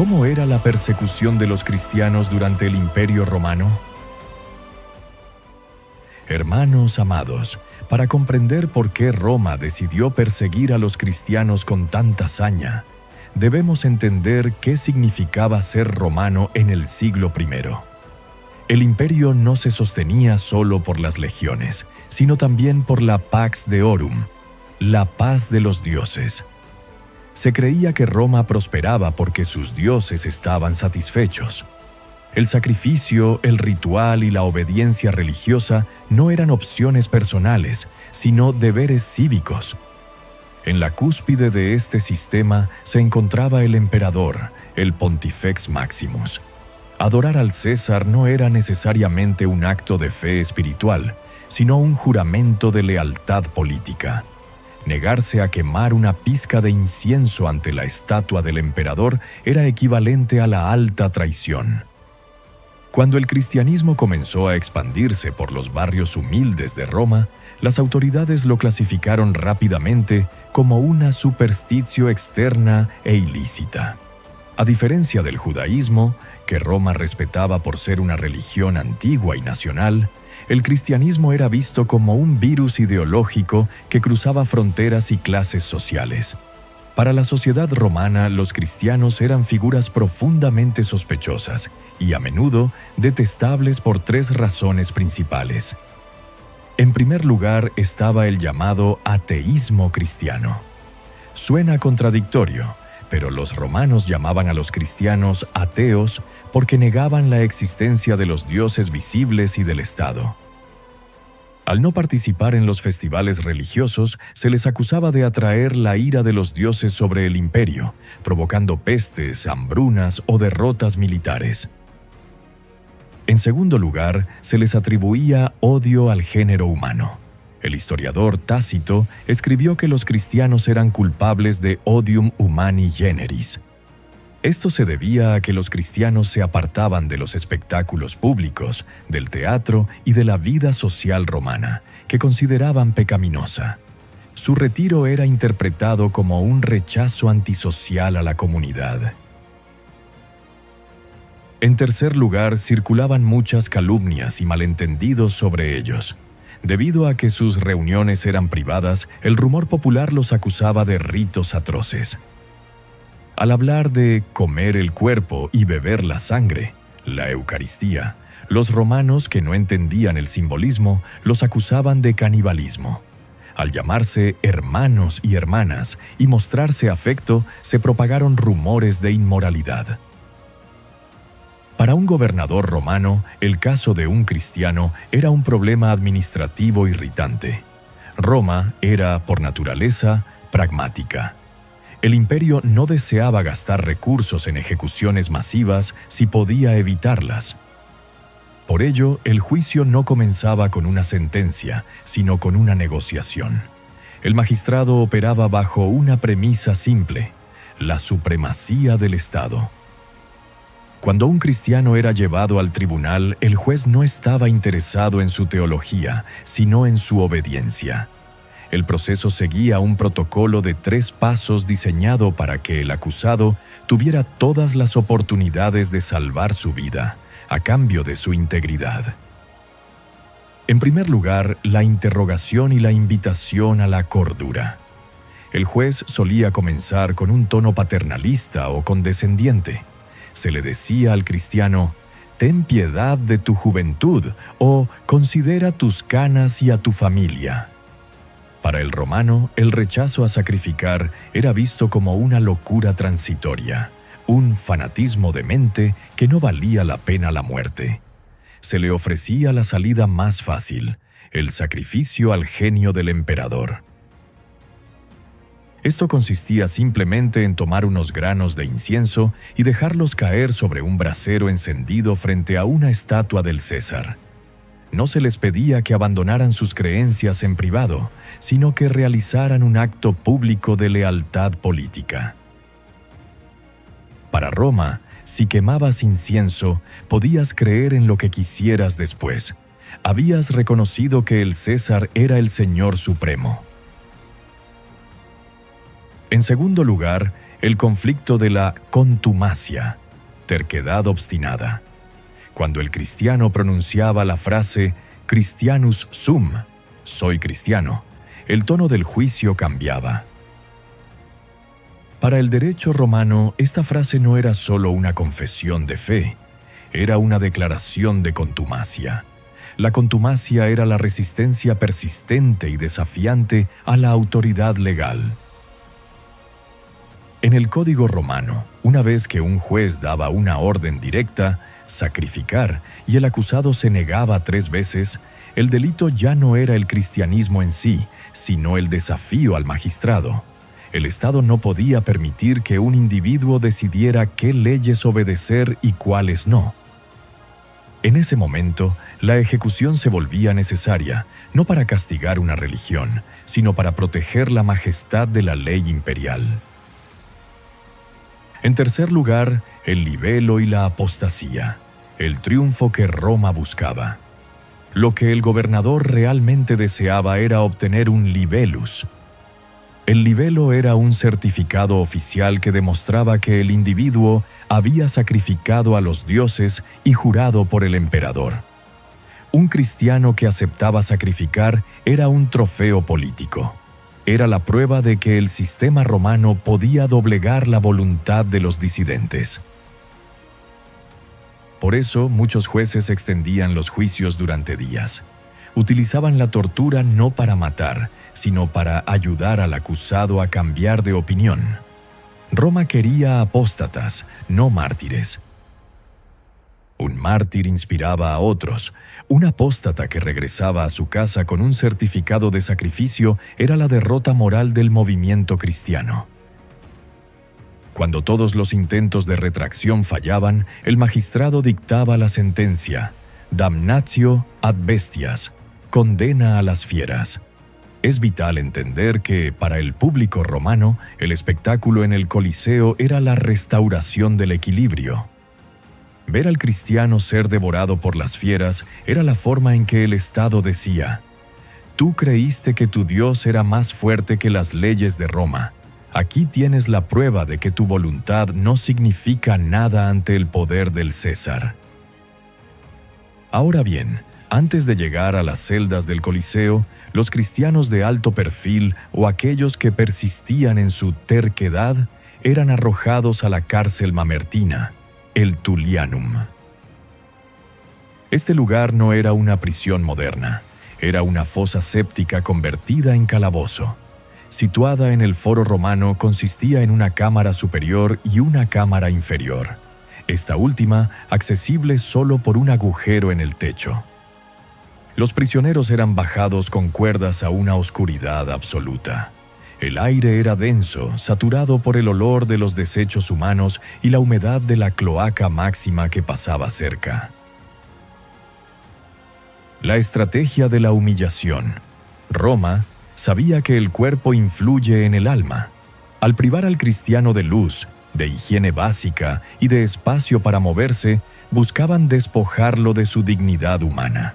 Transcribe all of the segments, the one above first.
¿Cómo era la persecución de los cristianos durante el Imperio Romano? Hermanos amados, para comprender por qué Roma decidió perseguir a los cristianos con tanta saña, debemos entender qué significaba ser romano en el siglo I. El imperio no se sostenía solo por las legiones, sino también por la Pax Deorum, la paz de los dioses. Se creía que Roma prosperaba porque sus dioses estaban satisfechos. El sacrificio, el ritual y la obediencia religiosa no eran opciones personales, sino deberes cívicos. En la cúspide de este sistema se encontraba el emperador, el Pontifex Maximus. Adorar al César no era necesariamente un acto de fe espiritual, sino un juramento de lealtad política. Negarse a quemar una pizca de incienso ante la estatua del emperador era equivalente a la alta traición. Cuando el cristianismo comenzó a expandirse por los barrios humildes de Roma, las autoridades lo clasificaron rápidamente como una supersticio externa e ilícita. A diferencia del judaísmo, que Roma respetaba por ser una religión antigua y nacional, el cristianismo era visto como un virus ideológico que cruzaba fronteras y clases sociales. Para la sociedad romana, los cristianos eran figuras profundamente sospechosas y a menudo detestables por tres razones principales. En primer lugar estaba el llamado ateísmo cristiano. Suena contradictorio, pero los romanos llamaban a los cristianos ateos porque negaban la existencia de los dioses visibles y del Estado. Al no participar en los festivales religiosos, se les acusaba de atraer la ira de los dioses sobre el imperio, provocando pestes, hambrunas o derrotas militares. En segundo lugar, se les atribuía odio al género humano. El historiador Tácito escribió que los cristianos eran culpables de odium humani generis. Esto se debía a que los cristianos se apartaban de los espectáculos públicos, del teatro y de la vida social romana, que consideraban pecaminosa. Su retiro era interpretado como un rechazo antisocial a la comunidad. En tercer lugar, circulaban muchas calumnias y malentendidos sobre ellos. Debido a que sus reuniones eran privadas, el rumor popular los acusaba de ritos atroces. Al hablar de comer el cuerpo y beber la sangre, la Eucaristía, los romanos que no entendían el simbolismo los acusaban de canibalismo. Al llamarse hermanos y hermanas y mostrarse afecto, se propagaron rumores de inmoralidad. Para un gobernador romano, el caso de un cristiano era un problema administrativo irritante. Roma era, por naturaleza, pragmática. El imperio no deseaba gastar recursos en ejecuciones masivas si podía evitarlas. Por ello, el juicio no comenzaba con una sentencia, sino con una negociación. El magistrado operaba bajo una premisa simple: la supremacía del Estado. Cuando un cristiano era llevado al tribunal, el juez no estaba interesado en su teología, sino en su obediencia. El proceso seguía un protocolo de 3 pasos diseñado para que el acusado tuviera todas las oportunidades de salvar su vida, a cambio de su integridad. En primer lugar, la interrogación y la invitación a la cordura. El juez solía comenzar con un tono paternalista o condescendiente. Se le decía al cristiano: «Ten piedad de tu juventud» o «Considera tus canas y a tu familia». Para el romano, el rechazo a sacrificar era visto como una locura transitoria, un fanatismo demente que no valía la pena la muerte. Se le ofrecía la salida más fácil: el sacrificio al genio del emperador. Esto consistía simplemente en tomar unos granos de incienso y dejarlos caer sobre un brasero encendido frente a una estatua del César. No se les pedía que abandonaran sus creencias en privado, sino que realizaran un acto público de lealtad política. Para Roma, si quemabas incienso, podías creer en lo que quisieras después. Habías reconocido que el César era el Señor Supremo. En segundo lugar, el conflicto de la contumacia, terquedad obstinada. Cuando el cristiano pronunciaba la frase Christianus sum, soy cristiano, el tono del juicio cambiaba. Para el derecho romano, esta frase no era solo una confesión de fe, era una declaración de contumacia. La contumacia era la resistencia persistente y desafiante a la autoridad legal. En el Código Romano, una vez que un juez daba una orden directa, sacrificar, y el acusado se negaba 3 veces, el delito ya no era el cristianismo en sí, sino el desafío al magistrado. El Estado no podía permitir que un individuo decidiera qué leyes obedecer y cuáles no. En ese momento, la ejecución se volvía necesaria, no para castigar una religión, sino para proteger la majestad de la ley imperial. En tercer lugar, el libelo y la apostasía, el triunfo que Roma buscaba. Lo que el gobernador realmente deseaba era obtener un libellus. El libelo era un certificado oficial que demostraba que el individuo había sacrificado a los dioses y jurado por el emperador. Un cristiano que aceptaba sacrificar era un trofeo político. Era la prueba de que el sistema romano podía doblegar la voluntad de los disidentes. Por eso, muchos jueces extendían los juicios durante días. Utilizaban la tortura no para matar, sino para ayudar al acusado a cambiar de opinión. Roma quería apóstatas, no mártires. Un mártir inspiraba a otros. Un apóstata que regresaba a su casa con un certificado de sacrificio era la derrota moral del movimiento cristiano. Cuando todos los intentos de retracción fallaban, el magistrado dictaba la sentencia: damnatio ad bestias, condena a las fieras. Es vital entender que, para el público romano, el espectáculo en el Coliseo era la restauración del equilibrio. Ver al cristiano ser devorado por las fieras era la forma en que el Estado decía: «Tú creíste que tu Dios era más fuerte que las leyes de Roma. Aquí tienes la prueba de que tu voluntad no significa nada ante el poder del César». Ahora bien, antes de llegar a las celdas del Coliseo, los cristianos de alto perfil o aquellos que persistían en su terquedad eran arrojados a la cárcel mamertina, el Tullianum. Este lugar no era una prisión moderna, era una fosa séptica convertida en calabozo. Situada en el Foro Romano, consistía en una cámara superior y una cámara inferior, esta última accesible solo por un agujero en el techo. Los prisioneros eran bajados con cuerdas a una oscuridad absoluta. El aire era denso, saturado por el olor de los desechos humanos y la humedad de la cloaca máxima que pasaba cerca. La estrategia de la humillación. Roma sabía que el cuerpo influye en el alma. Al privar al cristiano de luz, de higiene básica y de espacio para moverse, buscaban despojarlo de su dignidad humana.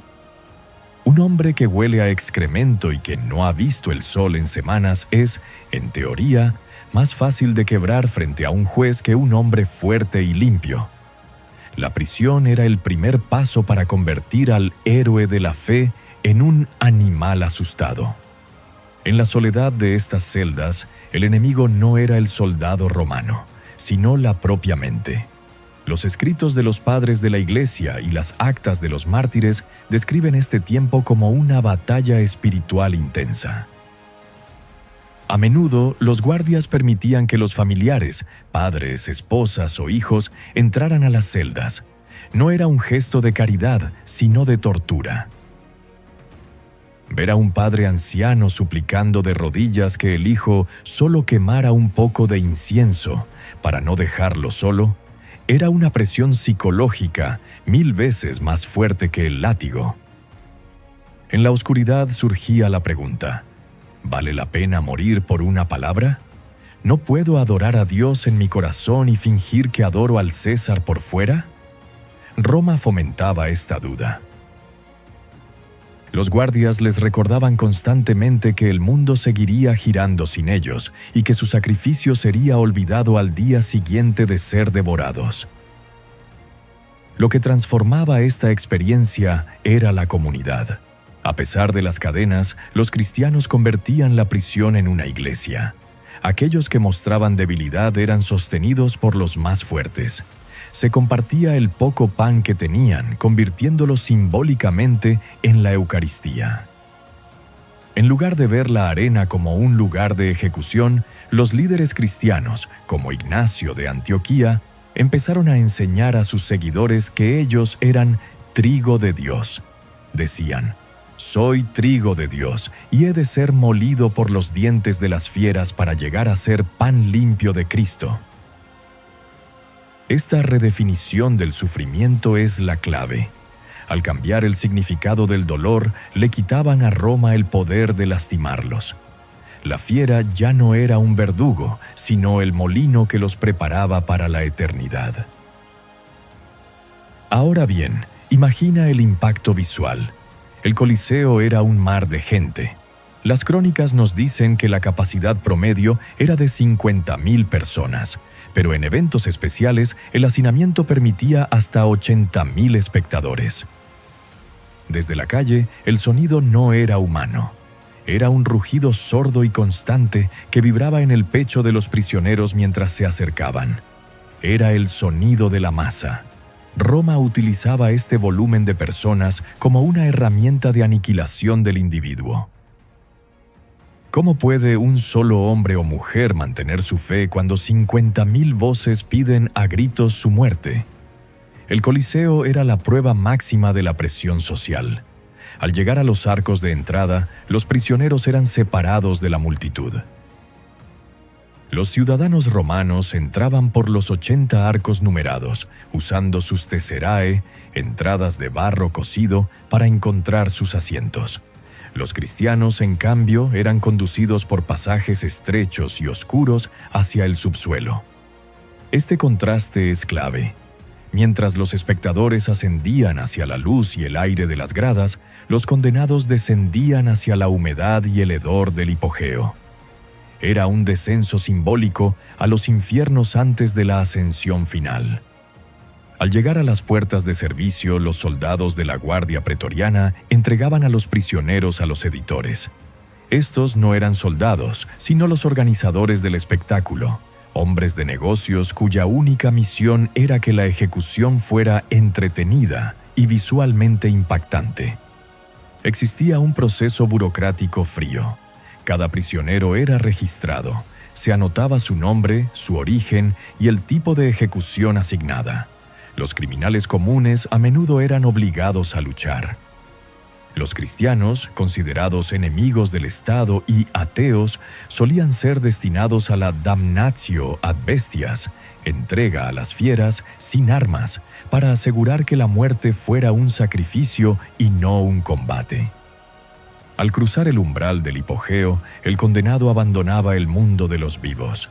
Un hombre que huele a excremento y que no ha visto el sol en semanas es, en teoría, más fácil de quebrar frente a un juez que un hombre fuerte y limpio. La prisión era el primer paso para convertir al héroe de la fe en un animal asustado. En la soledad de estas celdas, el enemigo no era el soldado romano, sino la propia mente. Los escritos de los padres de la Iglesia y las actas de los mártires describen este tiempo como una batalla espiritual intensa. A menudo, los guardias permitían que los familiares, padres, esposas o hijos, entraran a las celdas. No era un gesto de caridad, sino de tortura. Ver a un padre anciano suplicando de rodillas que el hijo solo quemara un poco de incienso para no dejarlo solo, era una presión psicológica 1000 veces más fuerte que el látigo. En la oscuridad surgía la pregunta: ¿vale la pena morir por una palabra? ¿No puedo adorar a Dios en mi corazón y fingir que adoro al César por fuera? Roma fomentaba esta duda. Los guardias les recordaban constantemente que el mundo seguiría girando sin ellos y que su sacrificio sería olvidado al día siguiente de ser devorados. Lo que transformaba esta experiencia era la comunidad. A pesar de las cadenas, los cristianos convertían la prisión en una iglesia. Aquellos que mostraban debilidad eran sostenidos por los más fuertes. Se compartía el poco pan que tenían, convirtiéndolo simbólicamente en la Eucaristía. En lugar de ver la arena como un lugar de ejecución, los líderes cristianos, como Ignacio de Antioquía, empezaron a enseñar a sus seguidores que ellos eran trigo de Dios. Decían: «Soy trigo de Dios y he de ser molido por los dientes de las fieras para llegar a ser pan limpio de Cristo». Esta redefinición del sufrimiento es la clave. Al cambiar el significado del dolor, le quitaban a Roma el poder de lastimarlos. La fiera ya no era un verdugo, sino el molino que los preparaba para la eternidad. Ahora bien, imagina el impacto visual. El Coliseo era un mar de gente. Las crónicas nos dicen que la capacidad promedio era de 50,000 personas, pero en eventos especiales el hacinamiento permitía hasta 80,000 espectadores. Desde la calle, el sonido no era humano. Era un rugido sordo y constante que vibraba en el pecho de los prisioneros mientras se acercaban. Era el sonido de la masa. Roma utilizaba este volumen de personas como una herramienta de aniquilación del individuo. ¿Cómo puede un solo hombre o mujer mantener su fe cuando 50,000 voces piden a gritos su muerte? El Coliseo era la prueba máxima de la presión social. Al llegar a los arcos de entrada, los prisioneros eran separados de la multitud. Los ciudadanos romanos entraban por los 80 arcos numerados, usando sus tesserae, entradas de barro cocido, para encontrar sus asientos. Los cristianos, en cambio, eran conducidos por pasajes estrechos y oscuros hacia el subsuelo. Este contraste es clave. Mientras los espectadores ascendían hacia la luz y el aire de las gradas, los condenados descendían hacia la humedad y el hedor del hipogeo. Era un descenso simbólico a los infiernos antes de la ascensión final. Al llegar a las puertas de servicio, los soldados de la Guardia Pretoriana entregaban a los prisioneros a los editores. Estos no eran soldados, sino los organizadores del espectáculo, hombres de negocios cuya única misión era que la ejecución fuera entretenida y visualmente impactante. Existía un proceso burocrático frío. Cada prisionero era registrado, se anotaba su nombre, su origen y el tipo de ejecución asignada. Los criminales comunes a menudo eran obligados a luchar. Los cristianos, considerados enemigos del Estado y ateos, solían ser destinados a la damnatio ad bestias, entrega a las fieras sin armas, para asegurar que la muerte fuera un sacrificio y no un combate. Al cruzar el umbral del hipogeo, el condenado abandonaba el mundo de los vivos.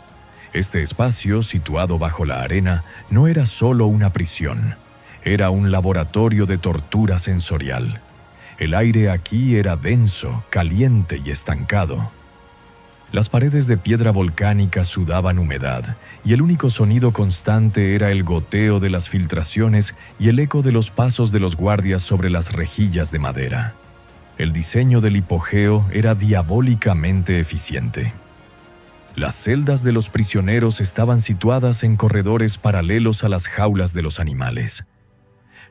Este espacio, situado bajo la arena, no era solo una prisión, era un laboratorio de tortura sensorial. El aire aquí era denso, caliente y estancado. Las paredes de piedra volcánica sudaban humedad, y el único sonido constante era el goteo de las filtraciones y el eco de los pasos de los guardias sobre las rejillas de madera. El diseño del hipogeo era diabólicamente eficiente. Las celdas de los prisioneros estaban situadas en corredores paralelos a las jaulas de los animales.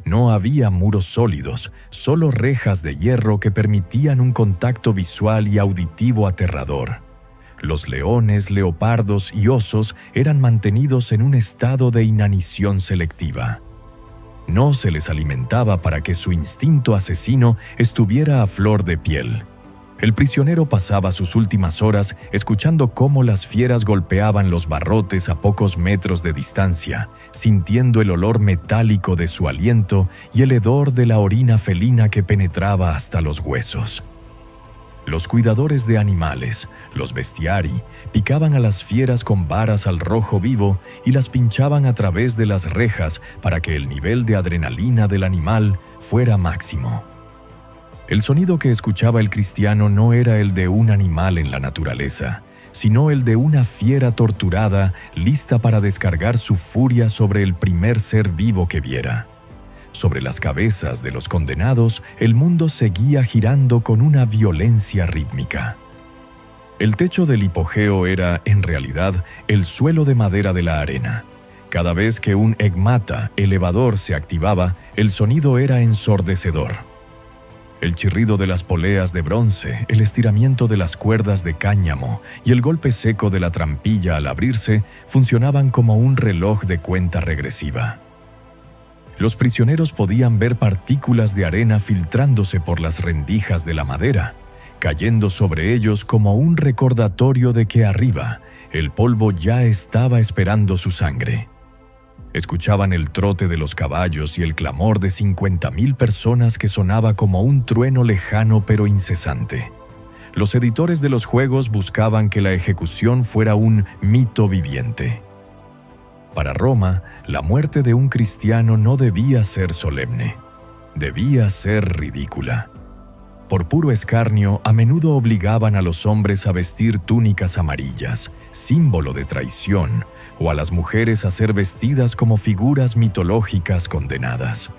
No había muros sólidos, solo rejas de hierro que permitían un contacto visual y auditivo aterrador. Los leones, leopardos y osos eran mantenidos en un estado de inanición selectiva. No se les alimentaba para que su instinto asesino estuviera a flor de piel. El prisionero pasaba sus últimas horas escuchando cómo las fieras golpeaban los barrotes a pocos metros de distancia, sintiendo el olor metálico de su aliento y el hedor de la orina felina que penetraba hasta los huesos. Los cuidadores de animales, los bestiari, picaban a las fieras con varas al rojo vivo y las pinchaban a través de las rejas para que el nivel de adrenalina del animal fuera máximo. El sonido que escuchaba el cristiano no era el de un animal en la naturaleza, sino el de una fiera torturada, lista para descargar su furia sobre el primer ser vivo que viera. Sobre las cabezas de los condenados, el mundo seguía girando con una violencia rítmica. El techo del hipogeo era, en realidad, el suelo de madera de la arena. Cada vez que un egmata, elevador, se activaba, el sonido era ensordecedor. El chirrido de las poleas de bronce, el estiramiento de las cuerdas de cáñamo y el golpe seco de la trampilla al abrirse funcionaban como un reloj de cuenta regresiva. Los prisioneros podían ver partículas de arena filtrándose por las rendijas de la madera, cayendo sobre ellos como un recordatorio de que arriba el polvo ya estaba esperando su sangre. Escuchaban el trote de los caballos y el clamor de 50,000 personas que sonaba como un trueno lejano pero incesante. Los editores de los juegos buscaban que la ejecución fuera un mito viviente. Para Roma, la muerte de un cristiano no debía ser solemne, debía ser ridícula. Por puro escarnio, a menudo obligaban a los hombres a vestir túnicas amarillas, símbolo de traición, o a las mujeres a ser vestidas como figuras mitológicas condenadas.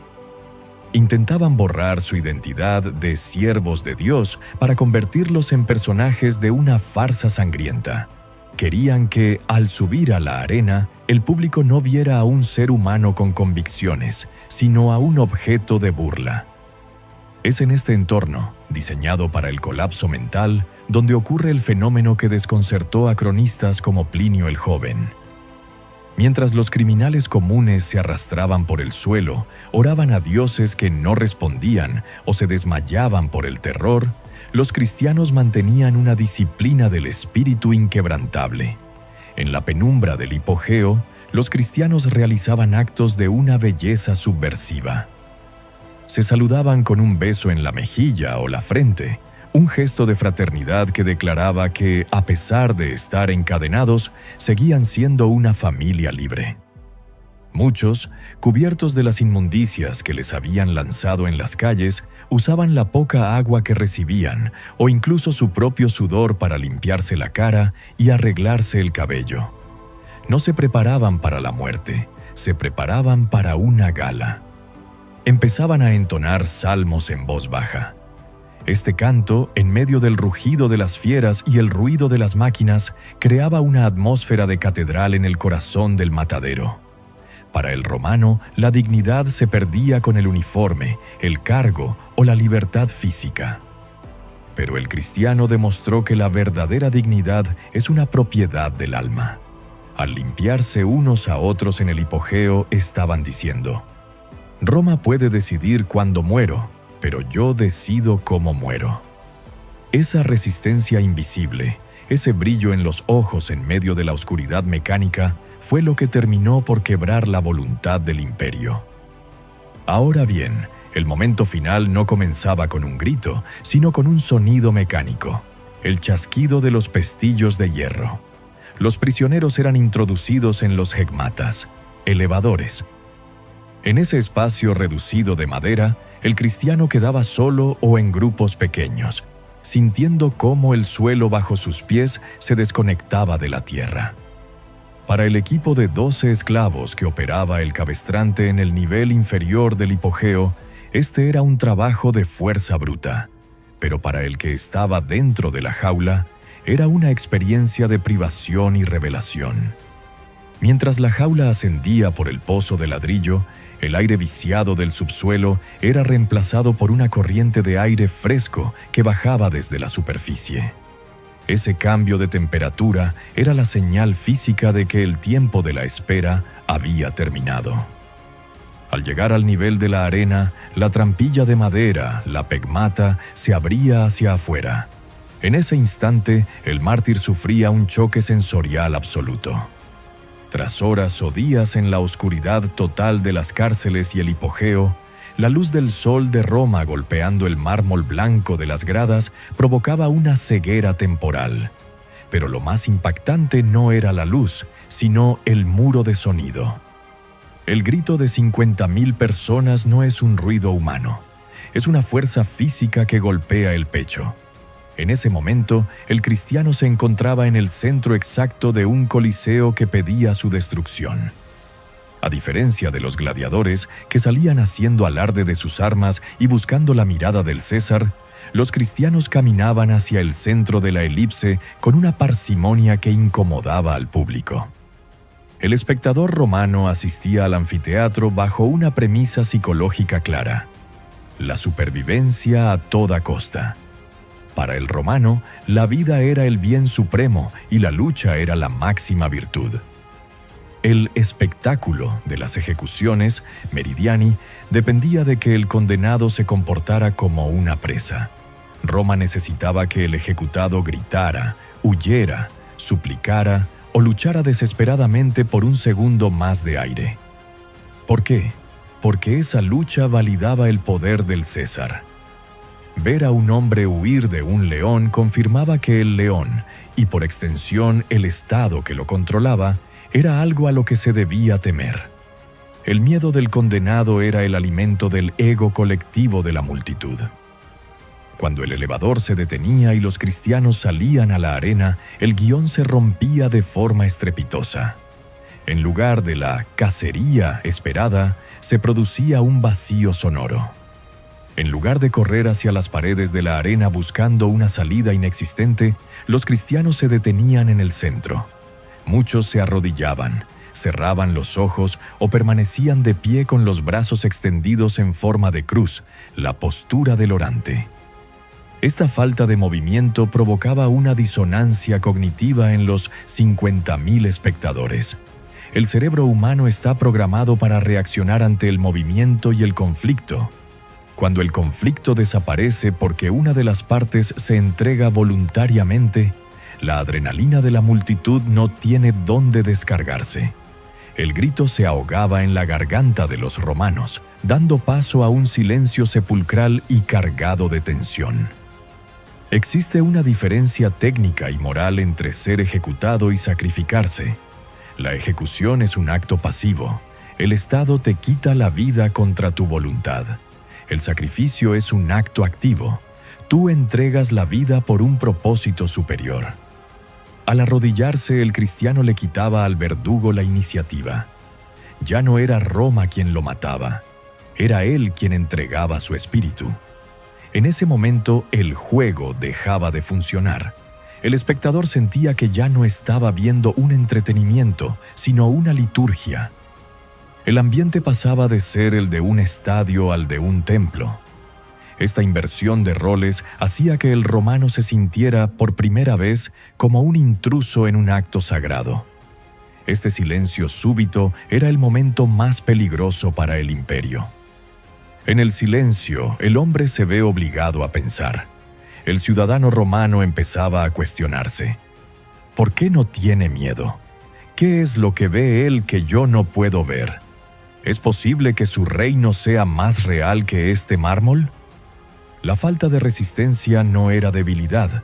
Intentaban borrar su identidad de siervos de Dios para convertirlos en personajes de una farsa sangrienta. Querían que, al subir a la arena, el público no viera a un ser humano con convicciones, sino a un objeto de burla. Es en este entorno, diseñado para el colapso mental, donde ocurre el fenómeno que desconcertó a cronistas como Plinio el Joven. Mientras los criminales comunes se arrastraban por el suelo, oraban a dioses que no respondían o se desmayaban por el terror, los cristianos mantenían una disciplina del espíritu inquebrantable. En la penumbra del hipogeo, los cristianos realizaban actos de una belleza subversiva. Se saludaban con un beso en la mejilla o la frente, un gesto de fraternidad que declaraba que, a pesar de estar encadenados, seguían siendo una familia libre. Muchos, cubiertos de las inmundicias que les habían lanzado en las calles, usaban la poca agua que recibían o incluso su propio sudor para limpiarse la cara y arreglarse el cabello. No se preparaban para la muerte, se preparaban para una gala. Empezaban a entonar salmos en voz baja. Este canto, en medio del rugido de las fieras y el ruido de las máquinas, creaba una atmósfera de catedral en el corazón del matadero. Para el romano, la dignidad se perdía con el uniforme, el cargo o la libertad física. Pero el cristiano demostró que la verdadera dignidad es una propiedad del alma. Al limpiarse unos a otros en el hipogeo, estaban diciendo: Roma puede decidir cuándo muero, pero yo decido cómo muero. Esa resistencia invisible, ese brillo en los ojos en medio de la oscuridad mecánica, fue lo que terminó por quebrar la voluntad del imperio. Ahora bien, el momento final no comenzaba con un grito, sino con un sonido mecánico, el chasquido de los pestillos de hierro. Los prisioneros eran introducidos en los hegmatas, elevadores. En ese espacio reducido de madera, el cristiano quedaba solo o en grupos pequeños, sintiendo cómo el suelo bajo sus pies se desconectaba de la tierra. Para el equipo de 12 esclavos que operaba el cabestrante en el nivel inferior del hipogeo, este era un trabajo de fuerza bruta, pero para el que estaba dentro de la jaula, era una experiencia de privación y revelación. Mientras la jaula ascendía por el pozo de ladrillo, el aire viciado del subsuelo era reemplazado por una corriente de aire fresco que bajaba desde la superficie. Ese cambio de temperatura era la señal física de que el tiempo de la espera había terminado. Al llegar al nivel de la arena, la trampilla de madera, la pegmata, se abría hacia afuera. En ese instante, el mártir sufría un choque sensorial absoluto. Tras horas o días en la oscuridad total de las cárceles y el hipogeo, la luz del sol de Roma golpeando el mármol blanco de las gradas provocaba una ceguera temporal. Pero lo más impactante no era la luz, sino el muro de sonido. El grito de 50,000 personas no es un ruido humano. es una fuerza física que golpea el pecho. En ese momento, el cristiano se encontraba en el centro exacto de un coliseo que pedía su destrucción. A diferencia de los gladiadores que salían haciendo alarde de sus armas y buscando la mirada del César, los cristianos caminaban hacia el centro de la elipse con una parsimonia que incomodaba al público. El espectador romano asistía al anfiteatro bajo una premisa psicológica clara: la supervivencia a toda costa. Para el romano, la vida era el bien supremo y la lucha era la máxima virtud. El espectáculo de las ejecuciones, meridiani, dependía de que el condenado se comportara como una presa. Roma necesitaba que el ejecutado gritara, huyera, suplicara o luchara desesperadamente por un segundo más de aire. ¿Por qué? Porque esa lucha validaba el poder del César. Ver a un hombre huir de un león confirmaba que el león, y por extensión el Estado que lo controlaba, era algo a lo que se debía temer. El miedo del condenado era el alimento del ego colectivo de la multitud. Cuando el elevador se detenía y los cristianos salían a la arena, el guión se rompía de forma estrepitosa. En lugar de la cacería esperada, se producía un vacío sonoro. En lugar de correr hacia las paredes de la arena buscando una salida inexistente, los cristianos se detenían en el centro. Muchos se arrodillaban, cerraban los ojos o permanecían de pie con los brazos extendidos en forma de cruz, la postura del orante. Esta falta de movimiento provocaba una disonancia cognitiva en los 50.000 espectadores. El cerebro humano está programado para reaccionar ante el movimiento y el conflicto. Cuando el conflicto desaparece porque una de las partes se entrega voluntariamente, la adrenalina de la multitud no tiene dónde descargarse. El grito se ahogaba en la garganta de los romanos, dando paso a un silencio sepulcral y cargado de tensión. Existe una diferencia técnica y moral entre ser ejecutado y sacrificarse. La ejecución es un acto pasivo. El Estado te quita la vida contra tu voluntad. El sacrificio es un acto activo. Tú entregas la vida por un propósito superior. Al arrodillarse, el cristiano le quitaba al verdugo la iniciativa. Ya no era Roma quien lo mataba. Era él quien entregaba su espíritu. En ese momento, el juego dejaba de funcionar. El espectador sentía que ya no estaba viendo un entretenimiento, sino una liturgia. El ambiente pasaba de ser el de un estadio al de un templo. Esta inversión de roles hacía que el romano se sintiera por primera vez como un intruso en un acto sagrado. Este silencio súbito era el momento más peligroso para el imperio. En el silencio, el hombre se ve obligado a pensar. El ciudadano romano empezaba a cuestionarse. ¿Por qué no tiene miedo? ¿Qué es lo que ve él que yo no puedo ver? ¿Es posible que su reino sea más real que este mármol? La falta de resistencia no era debilidad,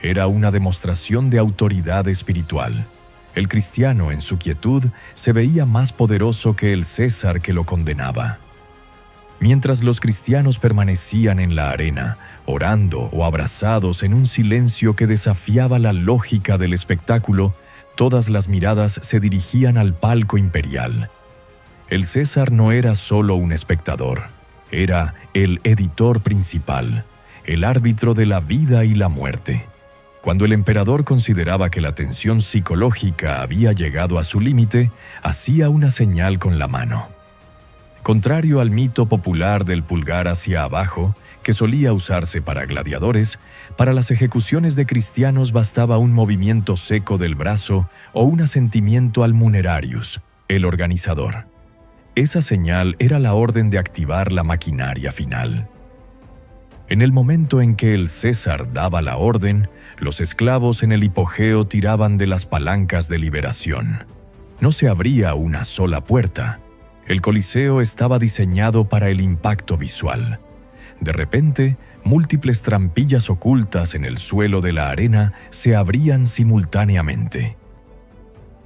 era una demostración de autoridad espiritual. El cristiano, en su quietud, se veía más poderoso que el César que lo condenaba. Mientras los cristianos permanecían en la arena, orando o abrazados en un silencio que desafiaba la lógica del espectáculo, todas las miradas se dirigían al palco imperial. El César no era solo un espectador. Era el editor principal, el árbitro de la vida y la muerte. Cuando el emperador consideraba que la tensión psicológica había llegado a su límite, hacía una señal con la mano. Contrario al mito popular del pulgar hacia abajo, que solía usarse para gladiadores, para las ejecuciones de cristianos bastaba un movimiento seco del brazo o un asentimiento al munerarius, el organizador. Esa señal era la orden de activar la maquinaria final. En el momento en que el César daba la orden, los esclavos en el hipogeo tiraban de las palancas de liberación. No se abría una sola puerta. El Coliseo estaba diseñado para el impacto visual. De repente, múltiples trampillas ocultas en el suelo de la arena se abrían simultáneamente.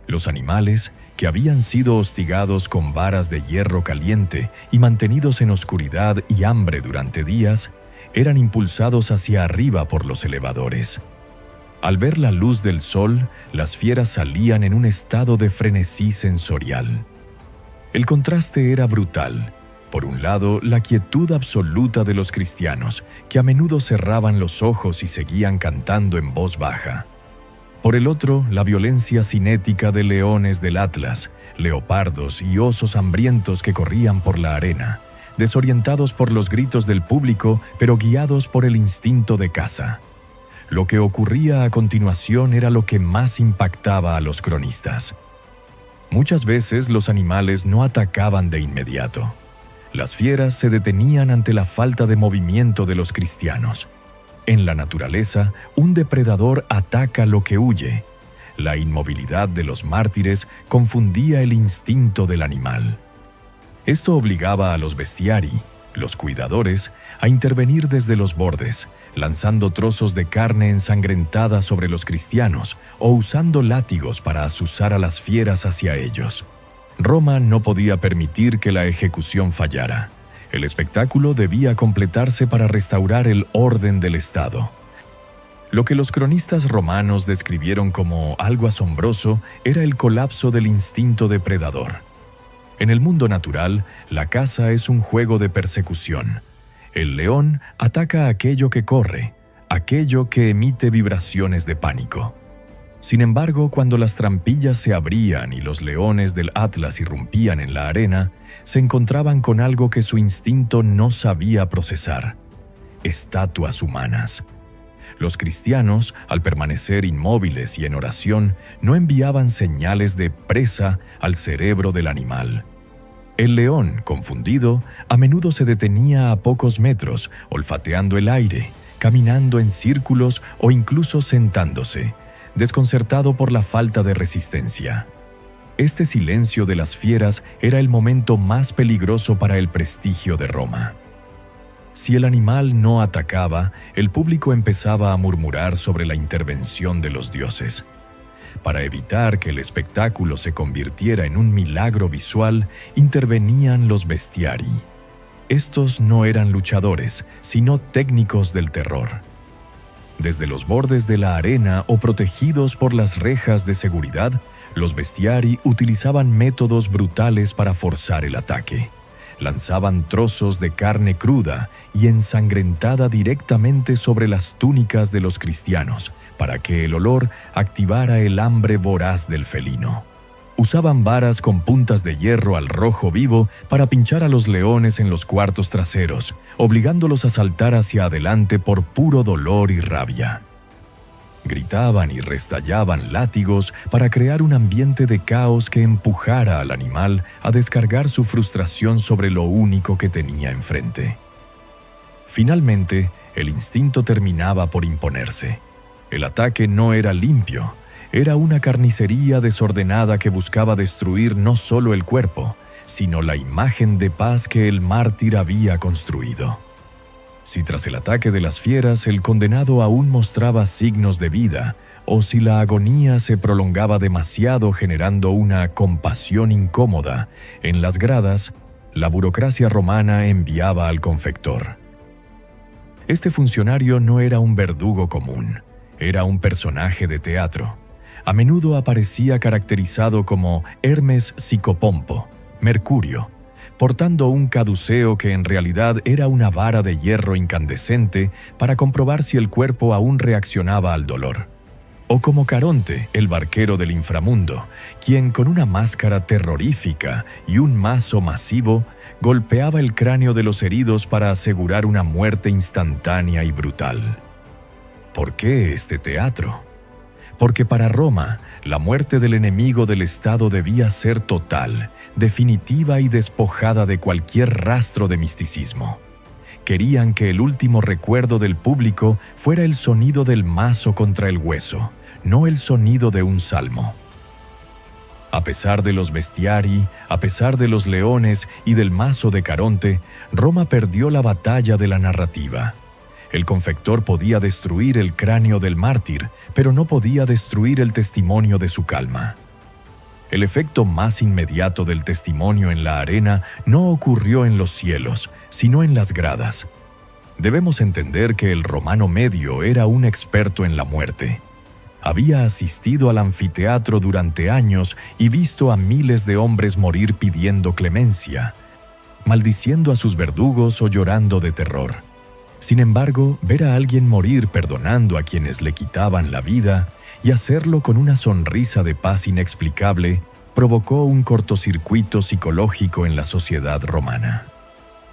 Los animales, que habían sido hostigados con varas de hierro caliente y mantenidos en oscuridad y hambre durante días, eran impulsados hacia arriba por los elevadores. Al ver la luz del sol, las fieras salían en un estado de frenesí sensorial. El contraste era brutal. Por un lado, la quietud absoluta de los cristianos, que a menudo cerraban los ojos y seguían cantando en voz baja. Por el otro, la violencia cinética de leones del Atlas, leopardos y osos hambrientos que corrían por la arena, desorientados por los gritos del público, pero guiados por el instinto de caza. Lo que ocurría a continuación era lo que más impactaba a los cronistas. Muchas veces los animales no atacaban de inmediato. Las fieras se detenían ante la falta de movimiento de los cristianos. En la naturaleza, un depredador ataca lo que huye. La inmovilidad de los mártires confundía el instinto del animal. Esto obligaba a los bestiari, los cuidadores, a intervenir desde los bordes, lanzando trozos de carne ensangrentada sobre los cristianos o usando látigos para azuzar a las fieras hacia ellos. Roma no podía permitir que la ejecución fallara. El espectáculo debía completarse para restaurar el orden del Estado. Lo que los cronistas romanos describieron como algo asombroso era el colapso del instinto depredador. En el mundo natural, la caza es un juego de persecución. El león ataca a aquello que corre, aquello que emite vibraciones de pánico. Sin embargo, cuando las trampillas se abrían y los leones del Atlas irrumpían en la arena, se encontraban con algo que su instinto no sabía procesar: estatuas humanas. Los cristianos, al permanecer inmóviles y en oración, no enviaban señales de presa al cerebro del animal. El león, confundido, a menudo se detenía a pocos metros, olfateando el aire, caminando en círculos o incluso sentándose, desconcertado por la falta de resistencia. Este silencio de las fieras era el momento más peligroso para el prestigio de Roma. Si el animal no atacaba, el público empezaba a murmurar sobre la intervención de los dioses. Para evitar que el espectáculo se convirtiera en un milagro visual, intervenían los bestiari. Estos no eran luchadores, sino técnicos del terror. Desde los bordes de la arena o protegidos por las rejas de seguridad, los bestiari utilizaban métodos brutales para forzar el ataque. Lanzaban trozos de carne cruda y ensangrentada directamente sobre las túnicas de los cristianos, para que el olor activara el hambre voraz del felino. Usaban varas con puntas de hierro al rojo vivo para pinchar a los leones en los cuartos traseros, obligándolos a saltar hacia adelante por puro dolor y rabia. Gritaban y restallaban látigos para crear un ambiente de caos que empujara al animal a descargar su frustración sobre lo único que tenía enfrente. Finalmente, el instinto terminaba por imponerse. El ataque no era limpio. Era una carnicería desordenada que buscaba destruir no solo el cuerpo, sino la imagen de paz que el mártir había construido. Si tras el ataque de las fieras el condenado aún mostraba signos de vida, o si la agonía se prolongaba demasiado generando una compasión incómoda en las gradas, la burocracia romana enviaba al confector. Este funcionario no era un verdugo común, era un personaje de teatro. A menudo aparecía caracterizado como Hermes Psicopompo, Mercurio, portando un caduceo que en realidad era una vara de hierro incandescente para comprobar si el cuerpo aún reaccionaba al dolor. O como Caronte, el barquero del inframundo, quien con una máscara terrorífica y un mazo masivo golpeaba el cráneo de los heridos para asegurar una muerte instantánea y brutal. ¿Por qué este teatro? Porque para Roma, la muerte del enemigo del Estado debía ser total, definitiva y despojada de cualquier rastro de misticismo. Querían que el último recuerdo del público fuera el sonido del mazo contra el hueso, no el sonido de un salmo. A pesar de los bestiari, a pesar de los leones y del mazo de Caronte, Roma perdió la batalla de la narrativa. El confector podía destruir el cráneo del mártir, pero no podía destruir el testimonio de su calma. El efecto más inmediato del testimonio en la arena no ocurrió en los cielos, sino en las gradas. Debemos entender que el romano medio era un experto en la muerte. Había asistido al anfiteatro durante años y visto a miles de hombres morir pidiendo clemencia, maldiciendo a sus verdugos o llorando de terror. Sin embargo, ver a alguien morir perdonando a quienes le quitaban la vida y hacerlo con una sonrisa de paz inexplicable provocó un cortocircuito psicológico en la sociedad romana.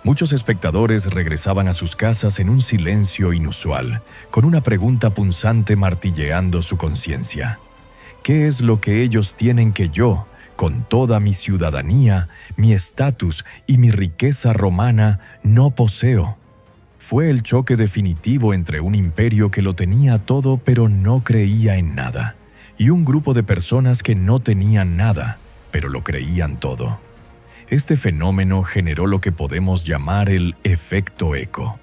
Muchos espectadores regresaban a sus casas en un silencio inusual, con una pregunta punzante martilleando su conciencia. ¿Qué es lo que ellos tienen que yo, con toda mi ciudadanía, mi estatus y mi riqueza romana, no poseo? Fue el choque definitivo entre un imperio que lo tenía todo pero no creía en nada, y un grupo de personas que no tenían nada, pero lo creían todo. Este fenómeno generó lo que podemos llamar el efecto eco.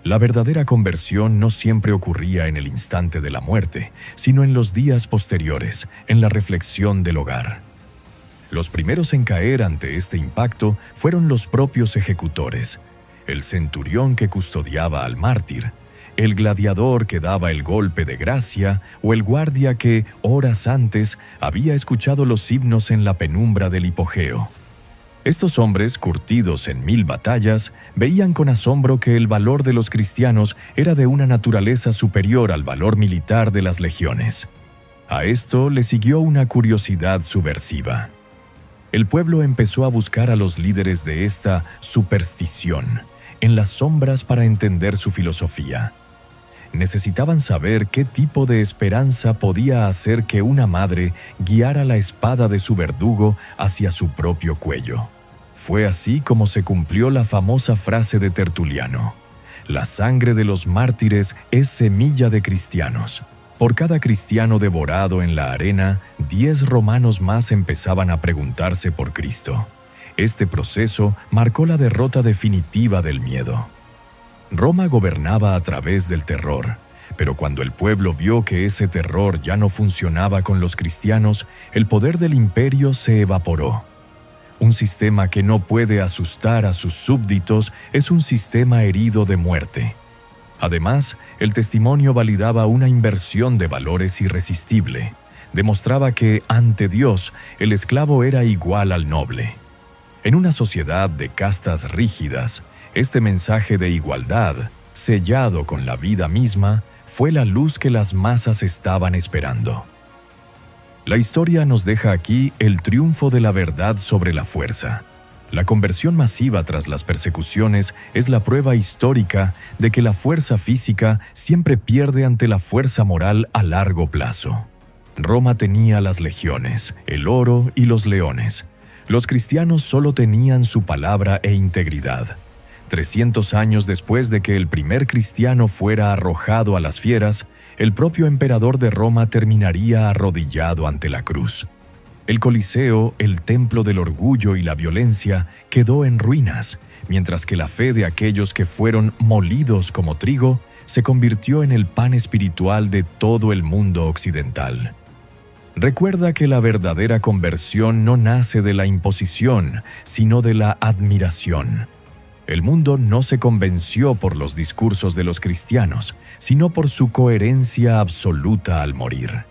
La verdadera conversión no siempre ocurría en el instante de la muerte, sino en los días posteriores, en la reflexión del hogar. Los primeros en caer ante este impacto fueron los propios ejecutores, el centurión que custodiaba al mártir, el gladiador que daba el golpe de gracia o el guardia que, horas antes, había escuchado los himnos en la penumbra del hipogeo. Estos hombres, curtidos en 1000 batallas, veían con asombro que el valor de los cristianos era de una naturaleza superior al valor militar de las legiones. A esto le siguió una curiosidad subversiva. El pueblo empezó a buscar a los líderes de esta superstición en las sombras para entender su filosofía. Necesitaban saber qué tipo de esperanza podía hacer que una madre guiara la espada de su verdugo hacia su propio cuello. Fue así como se cumplió la famosa frase de Tertuliano: «La sangre de los mártires es semilla de cristianos». Por cada cristiano devorado en la arena, 10 romanos más empezaban a preguntarse por Cristo. Este proceso marcó la derrota definitiva del miedo. Roma gobernaba a través del terror, pero cuando el pueblo vio que ese terror ya no funcionaba con los cristianos, el poder del imperio se evaporó. Un sistema que no puede asustar a sus súbditos es un sistema herido de muerte. Además, el testimonio validaba una inversión de valores irresistible. Demostraba que, ante Dios, el esclavo era igual al noble. En una sociedad de castas rígidas, este mensaje de igualdad, sellado con la vida misma, fue la luz que las masas estaban esperando. La historia nos deja aquí el triunfo de la verdad sobre la fuerza. La conversión masiva tras las persecuciones es la prueba histórica de que la fuerza física siempre pierde ante la fuerza moral a largo plazo. Roma tenía las legiones, el oro y los leones. Los cristianos solo tenían su palabra e integridad. 300 años después de que el primer cristiano fuera arrojado a las fieras, el propio emperador de Roma terminaría arrodillado ante la cruz. El Coliseo, el templo del orgullo y la violencia, quedó en ruinas, mientras que la fe de aquellos que fueron molidos como trigo se convirtió en el pan espiritual de todo el mundo occidental. Recuerda que la verdadera conversión no nace de la imposición, sino de la admiración. El mundo no se convenció por los discursos de los cristianos, sino por su coherencia absoluta al morir.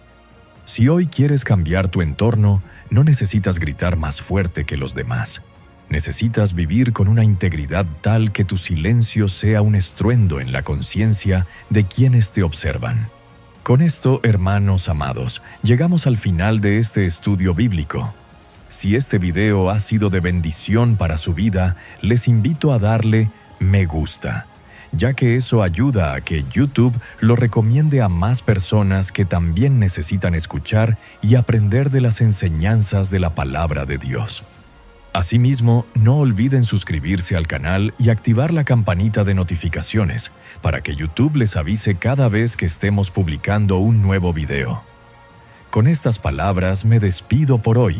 Si hoy quieres cambiar tu entorno, no necesitas gritar más fuerte que los demás. Necesitas vivir con una integridad tal que tu silencio sea un estruendo en la conciencia de quienes te observan. Con esto, hermanos amados, llegamos al final de este estudio bíblico. Si este video ha sido de bendición para su vida, les invito a darle me gusta, ya que eso ayuda a que YouTube lo recomiende a más personas que también necesitan escuchar y aprender de las enseñanzas de la palabra de Dios. Asimismo, no olviden suscribirse al canal y activar la campanita de notificaciones para que YouTube les avise cada vez que estemos publicando un nuevo video. Con estas palabras me despido por hoy.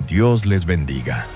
Dios les bendiga.